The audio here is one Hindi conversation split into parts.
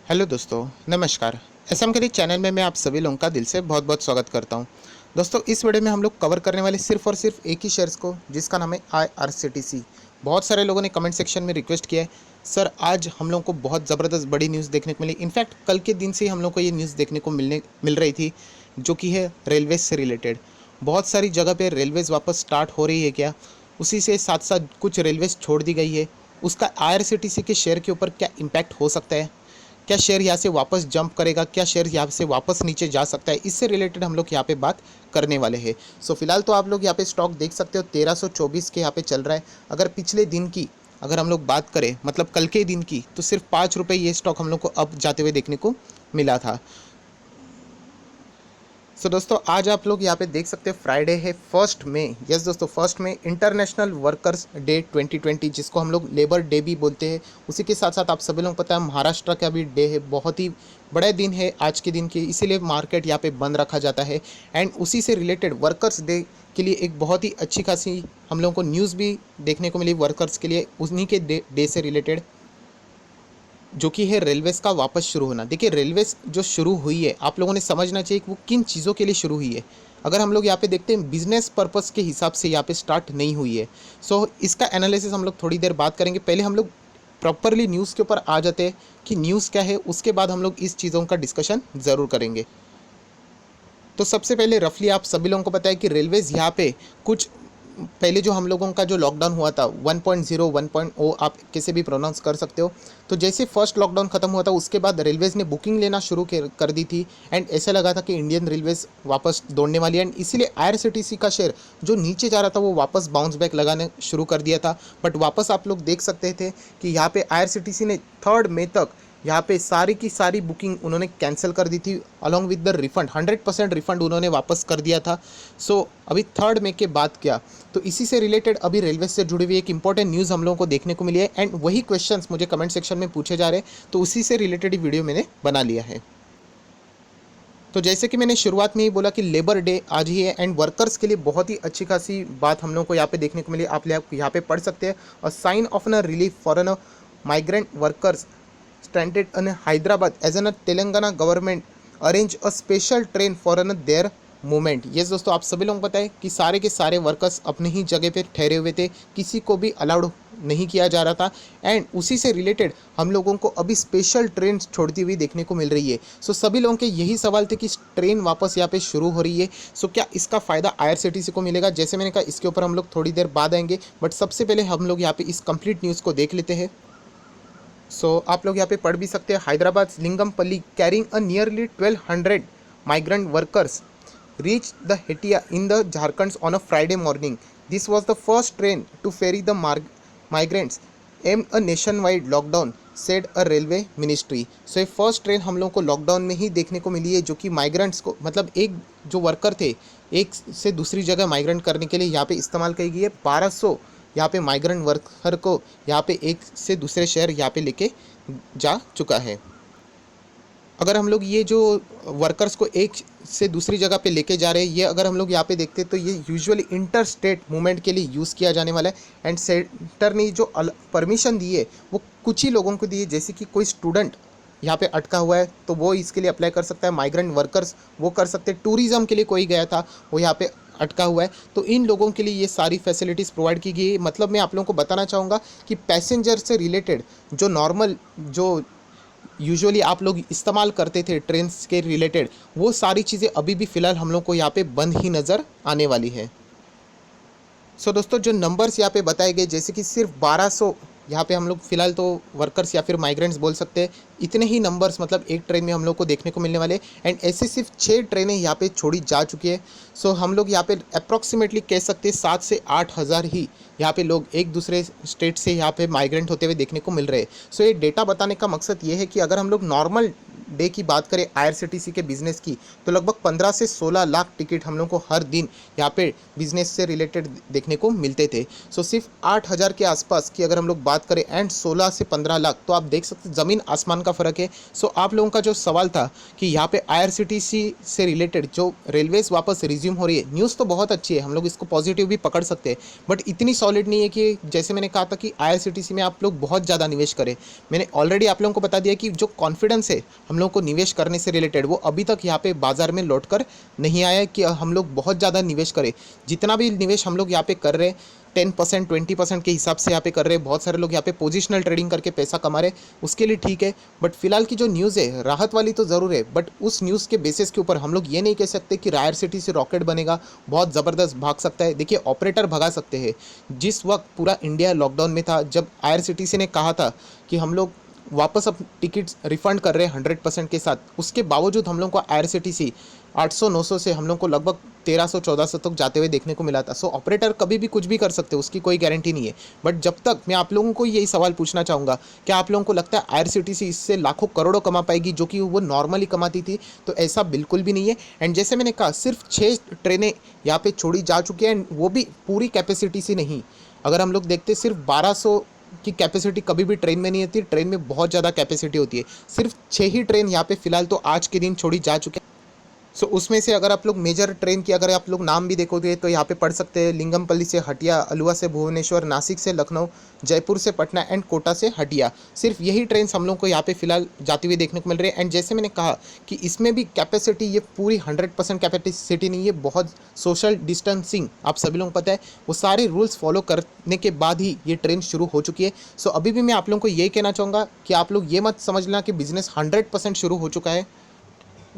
हेलो दोस्तों, नमस्कार। एसएम के लिए चैनल में मैं आप सभी लोगों का दिल से बहुत बहुत स्वागत करता हूं। दोस्तों, इस वीडियो में हम लोग कवर करने वाले सिर्फ और सिर्फ एक ही शेयर्स को, जिसका नाम है आईआरसीटीसी। बहुत सारे लोगों ने कमेंट सेक्शन में रिक्वेस्ट किया है, सर आज हम लोगों को बहुत ज़बरदस्त बड़ी न्यूज़ देखने को मिली। इनफैक्ट कल के दिन से ही हम लोग को ये न्यूज़ देखने को मिल रही थी, जो कि है रेलवे से रिलेटेड। बहुत सारी जगह पे रेलवेज़ वापस स्टार्ट हो रही है क्या, उसी से साथ साथ कुछ रेलवेज़ छोड़ दी गई है, उसका आईआरसीटीसी के शेयर के ऊपर क्या इम्पैक्ट हो सकता है, क्या शेयर यहाँ से वापस जंप करेगा, क्या शेयर यहाँ से वापस नीचे जा सकता है, इससे रिलेटेड हम लोग यहाँ पे बात करने वाले हैं। सो फिलहाल तो आप लोग यहाँ पे स्टॉक देख सकते हो 1324 के यहाँ पे चल रहा है। अगर पिछले दिन की अगर हम लोग बात करें, मतलब कल के दिन की, तो सिर्फ 5 रुपये ये स्टॉक हम लोग को अब जाते हुए देखने को मिला था। सो दोस्तों, आज आप लोग यहाँ पे देख सकते हैं फ्राइडे है 1 मई। यस दोस्तों, 1 मई इंटरनेशनल वर्कर्स डे 2020, जिसको हम लोग लेबर डे भी बोलते हैं। उसी के साथ साथ आप सभी लोगों को पता है महाराष्ट्र का भी डे है, बहुत ही बड़ा दिन है आज के दिन के, इसीलिए मार्केट यहाँ पे बंद रखा जाता है। एंड उसी से रिलेटेड वर्कर्स डे के लिए एक बहुत ही अच्छी खासी हम लोगों को न्यूज़ भी देखने को मिली वर्कर्स के लिए, उन्हीं के डे से रिलेटेड, जो कि है रेलवेज़ का वापस शुरू होना। देखिए, रेलवेज़ जो शुरू हुई है, आप लोगों ने समझना चाहिए कि वो किन चीज़ों के लिए शुरू हुई है। अगर हम लोग यहाँ पे देखते हैं, बिजनेस पर्पस के हिसाब से यहाँ पे स्टार्ट नहीं हुई है। सो इसका एनालिसिस हम लोग थोड़ी देर बात करेंगे। पहले हम लोग प्रॉपरली न्यूज़ के ऊपर आ जाते हैं कि न्यूज़ क्या है, उसके बाद हम लोग इस चीज़ों का डिस्कशन ज़रूर करेंगे। तो सबसे पहले रफली आप सभी लोगों को पता है कि रेलवेज़ यहाँ पे कुछ पहले जो हम लोगों का जो लॉकडाउन हुआ था 1.0 1.0, आप कैसे भी प्रोनाउंस कर सकते हो। तो जैसे फर्स्ट लॉकडाउन खत्म हुआ था, उसके बाद रेलवेज़ ने बुकिंग लेना शुरू कर दी थी। एंड ऐसा लगा था कि इंडियन रेलवेज़ वापस दौड़ने वाली है, एंड इसीलिए आईआरसीटीसी का शेयर जो नीचे जा रहा था वो वापस बाउंस बैक लगाने शुरू कर दिया था। बट वापस आप लोग देख सकते थे कि यहाँ पे आईआरसीटीसी ने 3 मई तक यहाँ पे सारी की सारी बुकिंग उन्होंने कैंसिल कर दी थी, along with the refund. 100% refund उन्होंने वापस कर दिया था। सो अभी 3 मई के बाद क्या, तो इसी से रिलेटेड अभी रेलवे से जुड़ी हुई एक इंपॉर्टेंट न्यूज़ हम लोगों को देखने को मिली है। एंड वही क्वेश्चंस मुझे कमेंट सेक्शन में पूछे जा रहे हैं, तो उसी से रिलेटेड ही वीडियो मैंने बना लिया है। तो जैसे कि मैंने शुरुआत में ही बोला कि लेबर डे आज ही है, एंड वर्कर्स के लिए बहुत ही अच्छी खासी बात हम लोगों को यहाँ पे देखने को मिली। आप यहाँ पे पढ़ सकते हैं, अ साइन ऑफ न relief for an migrant workers stranded in Hyderabad as an Telangana government arrange a special train for an their movement. ये दोस्तों, आप सभी लोगों को पता है कि सारे के सारे वर्कर्स अपनी ही जगह पे ठहरे हुए थे, किसी को भी अलाउड नहीं किया जा रहा था। एंड उसी से रिलेटेड हम लोगों को अभी स्पेशल ट्रेन छोड़ती हुई देखने को मिल रही है। सो सभी लोगों के यही सवाल थे कि ट्रेन वापस यहाँ पे शुरू हो रही है, सो क्या इसका फ़ायदा आईआरसीटीसी को मिलेगा। जैसे मैंने कहा, इसके ऊपर हम लोग थोड़ी देर बाद आएंगे, बट सबसे पहले हम लोग यहाँ पे इस कंप्लीट न्यूज़ को देख लेते हैं। आप लोग यहाँ पे पढ़ भी सकते हैं, Hyderabad Lingampalli carrying a nearly 1200 migrant workers reach the Hatia in the Jharkhand on a Friday morning. This was the first train to ferry the migrants amid a nationwide lockdown, said a railway ministry. So ये फर्स्ट ट्रेन हम लोग को लॉकडाउन में ही देखने को मिली है, जो कि माइग्रेंट्स को, मतलब एक जो वर्कर थे, एक से दूसरी जगह माइग्रेंट करने के लिए यहाँ पे इस्तेमाल की गई है। 1200 यहाँ पे माइग्रेंट वर्कर को यहाँ पे एक से दूसरे शहर यहाँ पे लेके जा चुका है। अगर हम लोग ये जो वर्कर्स को एक से दूसरी जगह पे लेके जा रहे हैं, ये अगर हम लोग यहाँ पे देखते हैं तो ये यूजुअली इंटर स्टेट मूवमेंट के लिए यूज़ किया जाने वाला है। एंड सेंटर ने जो परमिशन दी है वो कुछ ही लोगों को दी है, जैसे कि कोई स्टूडेंट यहाँ पे अटका हुआ है तो वो इसके लिए अप्लाई कर सकता है। माइग्रेंट वर्कर्स वो कर सकते हैं। टूरिज़्म के लिए कोई गया था, वो यहाँ पे अटका हुआ है, तो इन लोगों के लिए ये सारी फैसिलिटीज़ प्रोवाइड की गई है। मतलब मैं आप लोगों को बताना चाहूँगा कि पैसेंजर से रिलेटेड जो नॉर्मल जो यूजुअली आप लोग इस्तेमाल करते थे ट्रेन के रिलेटेड, वो सारी चीज़ें अभी भी फ़िलहाल हम लोग को यहाँ पे बंद ही नज़र आने वाली है। दोस्तों, जो नंबर्स यहाँ पे बताए गए, जैसे कि सिर्फ 1200 यहाँ पे हम लोग फ़िलहाल तो वर्कर्स या फिर माइग्रेंट्स बोल सकते हैं, इतने ही नंबर्स मतलब एक ट्रेन में हम लोग को देखने को मिलने वाले। एंड ऐसे सिर्फ 6 ट्रेनें यहाँ पे छोड़ी जा चुकी है। हम लोग यहाँ पे अप्रॉक्सीमेटली कह सकते हैं 7 से 8 हज़ार ही यहाँ पे लोग एक दूसरे स्टेट से यहाँ पे माइग्रेंट होते हुए देखने को मिल रहे हैं। ये डेटा बताने का मकसद ये है कि अगर हम लोग नॉर्मल डे की बात करें आईआरसीटीसी के बिज़नेस की, तो लगभग 15 से 16 लाख टिकट हम लोग को हर दिन यहाँ पे बिज़नेस से रिलेटेड देखने को मिलते थे। सो सिर्फ 8,000 के आसपास की अगर हम लोग बात करें एंड 16 से 15 लाख, तो आप देख सकते ज़मीन आसमान का फ़र्क है। सो आप लोगों का जो सवाल था कि यहाँ पे आईआरसीटीसी से रिलेटेड जो रेलवेज़ वापस रिज्यूम हो रही है, न्यूज़ तो बहुत अच्छी है, हम लोग इसको पॉजिटिव भी पकड़ सकते हैं, बट इतनी सॉलिड नहीं है कि जैसे मैंने कहा था कि आईआरसीटीसी में आप लोग बहुत ज़्यादा निवेश करें। मैंने ऑलरेडी आप लोगों को बता दिया कि जो कॉन्फिडेंस है हम लोगों को निवेश करने से रिलेटेड, वो अभी तक यहाँ पे बाजार में लौट कर नहीं आया है कि हम लोग बहुत ज़्यादा निवेश करें। जितना भी निवेश हम लोग यहाँ पे कर रहे हैं 10% 20% के हिसाब से यहाँ पे कर रहे हैं। बहुत सारे लोग यहाँ पे पोजिशनल ट्रेडिंग करके पैसा कमा रहे हैं, उसके लिए ठीक है, बट फिलहाल की जो न्यूज़ है राहत वाली तो ज़रूर है, बट उस न्यूज़ के बेसिस के ऊपर हम लोग ये नहीं कह सकते कि आईआरसीटीसी से रॉकेट बनेगा, बहुत ज़बरदस्त भाग सकता है। देखिए ऑपरेटर भगा सकते हैं। जिस वक्त पूरा इंडिया लॉकडाउन में था, जब आईआरसीटीसी ने कहा था कि हम लोग वापस अब टिकट्स रिफ़ंड कर रहे हैं 100% के साथ, उसके बावजूद हम लोग को आईआरसीटीसी 800-900 से हम लोग को लगभग 1300-1400 तक जाते हुए देखने को मिला था। सो ऑपरेटर कभी भी कुछ भी कर सकते हैं, उसकी कोई गारंटी नहीं है। बट जब तक, मैं आप लोगों को यही सवाल पूछना चाहूँगा, क्या आप लोगों को लगता है आईआरसीटीसी इससे लाखों करोड़ों कमा पाएगी जो कि वो नॉर्मली कमाती थी? तो ऐसा बिल्कुल भी नहीं है। एंड जैसे मैंने कहा, सिर्फ 6 ट्रेनें यहाँ पे छोड़ी जा चुकी हैं, एंड वो भी पूरी कैपेसिटी से नहीं। अगर हम लोग देखते, सिर्फ 1200 की कैपेसिटी कभी भी ट्रेन में नहीं होती, ट्रेन में बहुत ज़्यादा कैपेसिटी होती है। सिर्फ 6 ही ट्रेन यहाँ पे फिलहाल तो आज के दिन छोड़ी जा चुकी है। सो उसमें से अगर आप लोग मेजर ट्रेन की अगर आप लोग नाम भी देखोगे तो यहाँ पे पढ़ सकते हैं लिंगमपल्ली से हटिया, अलुआ से भुवनेश्वर, नासिक से लखनऊ, जयपुर से पटना एंड कोटा से हटिया। सिर्फ यही ट्रेन हम लोग को यहाँ पे फिलहाल जाती हुई देखने को मिल रही है। एंड जैसे मैंने कहा कि इसमें भी कैपेसिटी ये पूरी 100% कैपेसिटी नहीं है, बहुत सोशल डिस्टेंसिंग आप सभी लोगों को पता है, वो सारे रूल्स फॉलो करने के बाद ही ये ट्रेन शुरू हो चुकी है। सो अभी भी मैं आप लोगों को ये कहना चाहूँगा कि आप लोग ये मत समझना कि बिज़नेस 100% शुरू हो चुका है,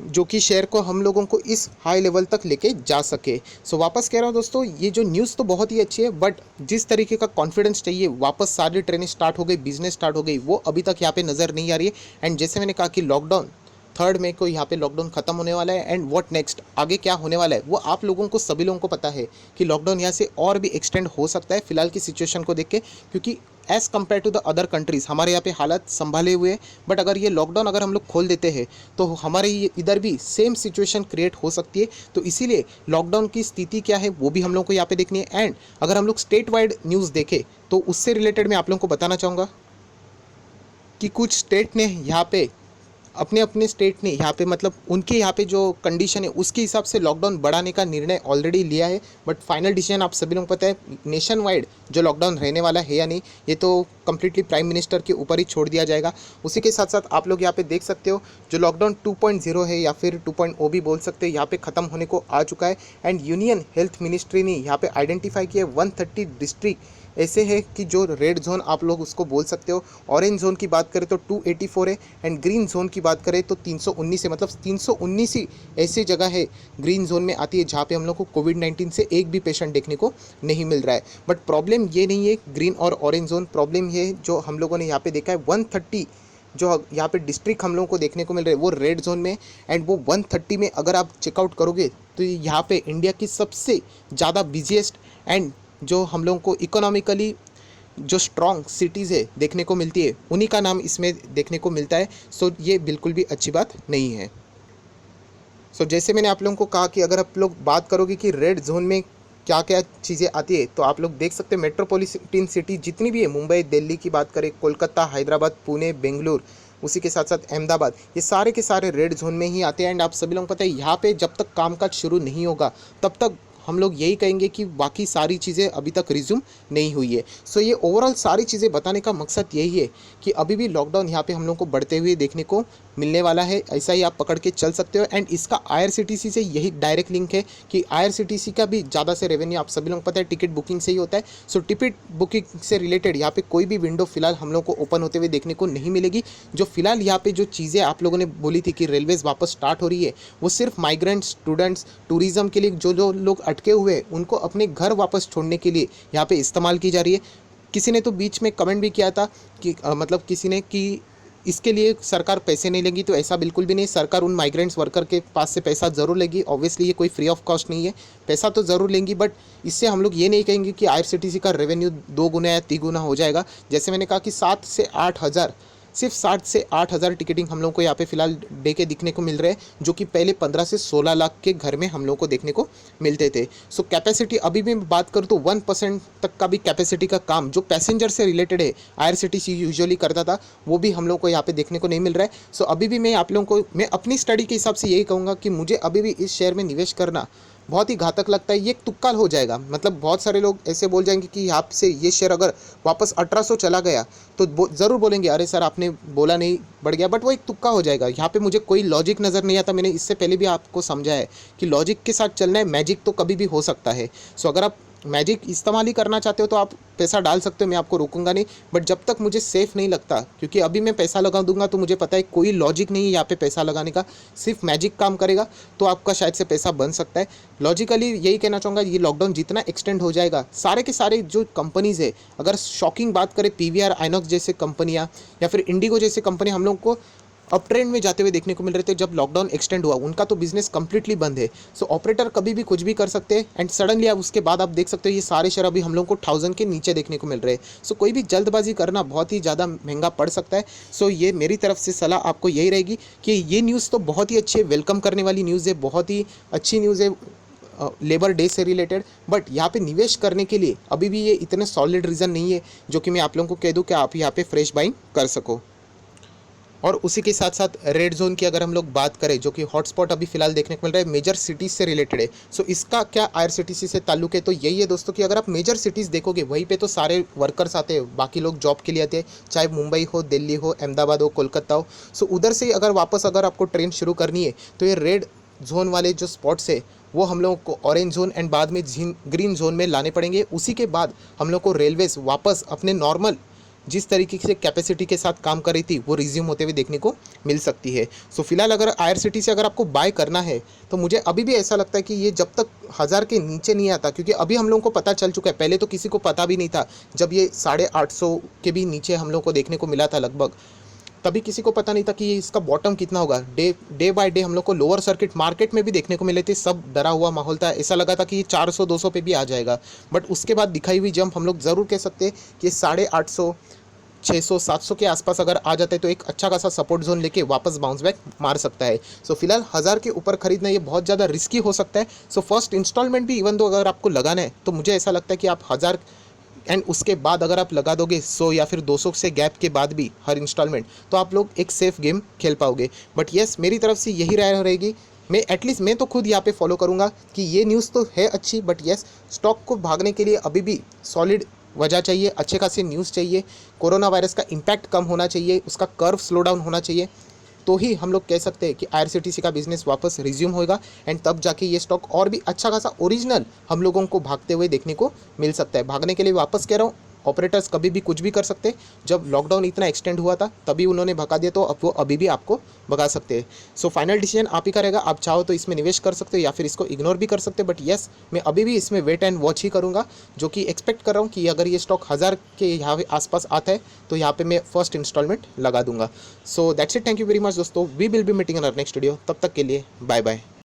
जो कि शेयर को हम लोगों को इस हाई लेवल तक लेके जा सके। सो वापस कह रहा हूँ दोस्तों, ये जो न्यूज़ तो बहुत ही अच्छी है, बट जिस तरीके का कॉन्फिडेंस चाहिए, वापस सारी ट्रेनें स्टार्ट हो गई, बिजनेस स्टार्ट हो गई, वो अभी तक यहाँ पे नज़र नहीं आ रही है। एंड जैसे मैंने कहा कि लॉकडाउन 3 मई को यहाँ पे लॉकडाउन खत्म होने वाला है, एंड व्हाट नेक्स्ट, आगे क्या होने वाला है वो आप लोगों को, सभी लोगों को पता है कि लॉकडाउन यहाँ से और भी एक्सटेंड हो सकता है फिलहाल की सिचुएशन को देख के, क्योंकि as compare to the other countries हमारे यहाँ पे हालात संभाले हुए हैं। बट अगर ये लॉकडाउन अगर हम लोग खोल देते हैं तो हमारे इधर भी सेम सिचुएशन क्रिएट हो सकती है। तो इसीलिए लॉकडाउन की स्थिति क्या है वो भी हम लोग को यहाँ पे देखनी है। एंड अगर हम लोग स्टेट वाइड न्यूज़ देखें तो उससे रिलेटेड मैं आप लोगों को बताना चाहूँगा कि कुछ स्टेट ने यहाँ पे अपने अपने स्टेट ने यहाँ पे, मतलब उनके यहाँ पे जो कंडीशन है उसके हिसाब से लॉकडाउन बढ़ाने का निर्णय ऑलरेडी लिया है। बट फाइनल डिसीजन आप सभी लोगों को पता है नेशन वाइड जो लॉकडाउन रहने वाला है या नहीं, ये तो कंप्लीटली प्राइम मिनिस्टर के ऊपर ही छोड़ दिया जाएगा। उसी के साथ साथ आप लोग यहाँ पे देख सकते हो जो लॉकडाउन 2.0 है या फिर 2.0 भी बोल सकते हैं, यहाँ पे ख़त्म होने को आ चुका है। एंड यूनियन हेल्थ मिनिस्ट्री ने यहाँ पे आइडेंटिफाई किया 130 डिस्ट्रिक्ट ऐसे है कि जो रेड जोन आप लोग उसको बोल सकते हो। ऑरेंज जोन की बात करें तो 284 है, एंड ग्रीन जोन की बात करें तो 319 है। मतलब 319 ही ऐसी जगह है ग्रीन जोन में आती है जहाँ पे हम लोग को कोविड-19 से एक भी पेशेंट देखने को नहीं मिल रहा है। बट प्रॉब्लम ये नहीं है ग्रीन और ऑरेंज जोन, प्रॉब्लम ये है जो हम लोगों ने यहाँ पे देखा है 130 जो यहाँ पे डिस्ट्रिक्ट हम लोगों को देखने को मिल रहे हैं वो रेड जोन में। एंड वो 130 में अगर आप चेकआउट करोगे तो यहाँ पे इंडिया की सबसे ज़्यादा बिजिएस्ट एंड जो हम लोगों को इकोनॉमिकली जो स्ट्रॉन्ग सिटीज़ है देखने को मिलती है, उन्हीं का नाम इसमें देखने को मिलता है। सो ये बिल्कुल भी अच्छी बात नहीं है। सो जैसे मैंने आप लोगों को कहा कि अगर आप लोग बात करोगे कि रेड जोन में क्या क्या चीज़ें आती है, तो आप लोग देख सकते हैं मेट्रोपॉलिटन सिटी जितनी भी है, मुंबई, दिल्ली की बात करें, कोलकाता, हैदराबाद, पुणे, बेंगलुरु, उसी के साथ साथ अहमदाबाद, ये सारे के सारे रेड जोन में ही आते हैं। एंड आप सभी लोगों को पता है यहाँ पे जब तक कामकाज शुरू नहीं होगा तब तक हम लोग यही कहेंगे कि बाकी सारी चीज़ें अभी तक रिज्यूम नहीं हुई है। सो ये ओवरऑल सारी चीज़ें बताने का मकसद यही है कि अभी भी लॉकडाउन यहाँ पे हम लोग को बढ़ते हुए देखने को मिलने वाला है, ऐसा ही आप पकड़ के चल सकते हो। एंड इसका आईआरसीटीसी से यही डायरेक्ट लिंक है कि आईआरसीटीसी का भी ज़्यादा से रेवेन्यू आप सभी लोगों को पता है टिकट बुकिंग से ही होता है। सो टिकट बुकिंग से रिलेटेड यहाँ पे कोई भी विंडो फिलहाल हम लोग को ओपन होते हुए देखने को नहीं मिलेगी। जो फिलहाल यहाँ पे जो चीज़ें आप लोगों ने बोली थी कि रेलवेज़ वापस स्टार्ट हो रही है, वो सिर्फ माइग्रेंट स्टूडेंट्स, टूरिज़्म के लिए जो लोग अटके हुए हैं उनको अपने घर वापस छोड़ने के लिए यहाँ पे इस्तेमाल की जा रही है। किसी ने तो बीच में कमेंट भी किया था कि मतलब किसी ने कि इसके लिए सरकार पैसे नहीं लेगी, तो ऐसा बिल्कुल भी नहीं। सरकार उन माइग्रेंट्स वर्कर के पास से पैसा ज़रूर लेगी, ऑब्वियसली ये कोई फ्री ऑफ कॉस्ट नहीं है, पैसा तो ज़रूर लेंगी। बट इससे हम लोग ये नहीं कहेंगे कि आईआरसीटीसी का रेवेन्यू 2 गुना या 3 गुना हो जाएगा। जैसे मैंने कहा कि 7 से 8 हज़ार सिर्फ 7 से 8 हज़ार टिकटिंग हम लोग को यहाँ पे फिलहाल डे के दिखने को मिल रहे हैं, जो कि पहले 15 से 16 लाख के घर में हम लोग को देखने को मिलते थे। सो कैपेसिटी अभी भी मैं बात करूँ तो 1% तक का भी कैपेसिटी का काम जो पैसेंजर से रिलेटेड है IRCTC यूजुअली करता था, वो भी हम लोग को यहाँ पे देखने को नहीं मिल रहा है। सो अभी भी मैं आप लोगों को, मैं अपनी स्टडी के हिसाब से यही कहूँगा कि मुझे अभी भी इस शेयर में निवेश करना बहुत ही घातक लगता है। ये एक तुक्का हो जाएगा, मतलब बहुत सारे लोग ऐसे बोल जाएंगे कि यहाँ से ये शेयर अगर वापस 1800 चला गया तो ज़रूर बोलेंगे अरे सर आपने बोला नहीं बढ़ गया, बट वो एक तुक्का हो जाएगा। यहाँ पे मुझे कोई लॉजिक नज़र नहीं आता। मैंने इससे पहले भी आपको समझा है कि लॉजिक के साथ चलना है, मैजिक तो कभी भी हो सकता है। सो अगर आप मैजिक इस्तेमाल ही करना चाहते हो तो आप पैसा डाल सकते हो, मैं आपको रोकूंगा नहीं, बट जब तक मुझे सेफ़ नहीं लगता, क्योंकि अभी मैं पैसा लगा दूंगा तो मुझे पता है कोई लॉजिक नहीं है यहाँ पे पैसा लगाने का, सिर्फ मैजिक काम करेगा तो आपका शायद से पैसा बन सकता है। लॉजिकली यही कहना चाहूँगा, ये लॉकडाउन जितना एक्सटेंड हो जाएगा, सारे के सारे जो कंपनीज़ है, अगर शॉकिंग बात करें PVR आइनॉक्स जैसे कंपनियाँ या फिर इंडिगो जैसे कंपनी हम लोग को अप ट्रेंड में जाते हुए देखने को मिल रहे थे। जब लॉकडाउन एक्सटेंड हुआ उनका तो बिजनेस कंप्लीटली बंद है। सो ऑपरेटर कभी भी कुछ भी कर सकते हैं एंड सडनली आप उसके बाद आप देख सकते हो ये सारे शेयर अभी हम लोग को 1000 के नीचे देखने को मिल रहे हैं। सो कोई भी जल्दबाजी करना बहुत ही ज़्यादा महंगा पड़ सकता है। सो ये मेरी तरफ से सलाह आपको यही रहेगी कि ये न्यूज़ तो बहुत ही अच्छी वेलकम करने वाली न्यूज़ है, बहुत ही अच्छी न्यूज़ है लेबर डे से रिलेटेड, बट यहाँ पे निवेश करने के लिए अभी भी ये इतने सॉलिड रीज़न नहीं है जो कि मैं आप लोगों को कह दूँ कि आप यहाँ पे फ्रेश बाइंग कर सको। और उसी के साथ साथ रेड जोन की अगर हम लोग बात करें, जो कि हॉटस्पॉट अभी फिलहाल देखने को मिल रहा है, मेजर सिटीज़ से रिलेटेड है। सो इसका क्या IRCTC से ताल्लुक है, तो यही है दोस्तों कि अगर आप मेजर सिटीज़ देखोगे वहीं पे तो सारे वर्कर्स आते हैं, बाकी लोग जॉब के लिए आते हैं, चाहे मुंबई हो, दिल्ली हो, अहमदाबाद हो, कोलकाता हो। सो उधर से अगर वापस अगर आपको ट्रेन शुरू करनी है तो ये रेड जोन वाले जो स्पॉट्स है वो हम लोगों को ऑरेंज जोन एंड बाद में ग्रीन जोन में लाने पड़ेंगे। उसी के बाद हम लोग को रेलवेज वापस अपने नॉर्मल जिस तरीके से कैपेसिटी के साथ काम कर रही थी वो रिज्यूम होते हुए देखने को मिल सकती है। सो फिलहाल अगर IRCTC से अगर आपको बाय करना है तो मुझे अभी भी ऐसा लगता है कि ये जब तक 1000 के नीचे नहीं आता, क्योंकि अभी हम लोगों को पता चल चुका है, पहले तो किसी को पता भी नहीं था, जब ये 850 के भी नीचे हम लोग को देखने को मिला था लगभग, तभी किसी को पता नहीं था कि ये इसका बॉटम कितना होगा। डे बाय डे हम लोग को लोअर सर्किट मार्केट में भी देखने को मिले थे, सब डरा हुआ माहौल था, ऐसा लगा था कि ये 400-200 पे भी आ जाएगा, बट उसके बाद दिखाई हुई जंप हम लोग ज़रूर कह सकते हैं कि 850 600-700 के आसपास अगर आ जाता है तो एक अच्छा खासा सपोर्ट जोन लेके वापस बाउंस बैक मार सकता है। सो फिलहाल 1000 के ऊपर खरीदना ये बहुत ज़्यादा रिस्की हो सकता है। सो फर्स्ट इंस्टॉलमेंट भी इवन दो अगर आपको लगाना है तो मुझे ऐसा लगता है कि आप 1000 एंड उसके बाद अगर आप लगा दोगे 100 या फिर 200 से गैप के बाद भी हर इंस्टॉलमेंट, तो आप लोग एक सेफ गेम खेल पाओगे। बट येस, मेरी तरफ से यही राय रहेगी, मैं एटलीस्ट मैं तो खुद यहाँ पे फॉलो करूँगा कि ये न्यूज़ तो है अच्छी, बट येस स्टॉक को भागने के लिए अभी भी सॉलिड वजह चाहिए, अच्छे खासी न्यूज़ चाहिए, कोरोना वायरस का इम्पैक्ट कम होना चाहिए, उसका कर्व स्लो डाउन होना चाहिए, तो ही हम लोग कह सकते हैं कि IRCTC का बिजनेस वापस रिज्यूम होगा एंड तब जाके ये स्टॉक और भी अच्छा खासा ओरिजिनल हम लोगों को भागते हुए देखने को मिल सकता है। भागने के लिए वापस कह रहा हूँ, ऑपरेटर्स कभी भी कुछ भी कर सकते हैं। जब लॉकडाउन इतना एक्सटेंड हुआ था तभी उन्होंने भगा दिया, तो अब वो अभी भी आपको भगा सकते हैं। सो फाइनल डिसीजन आप ही का रहेगा, आप चाहो तो इसमें निवेश कर सकते हो या फिर इसको इग्नोर भी कर सकते हो, बट येस मैं अभी भी इसमें वेट एंड वॉच ही करूँगा, जो कि एक्सपेक्ट कर रहा हूँ कि अगर ये स्टॉक 1000 के यहाँ आसपास आता है तो यहाँ पे मैं फर्स्ट इंस्टॉलमेंट लगा दूंगा। So that's it, thank you very much दोस्तों, we will be meeting in our next video, तब तक के लिए बाय बाय।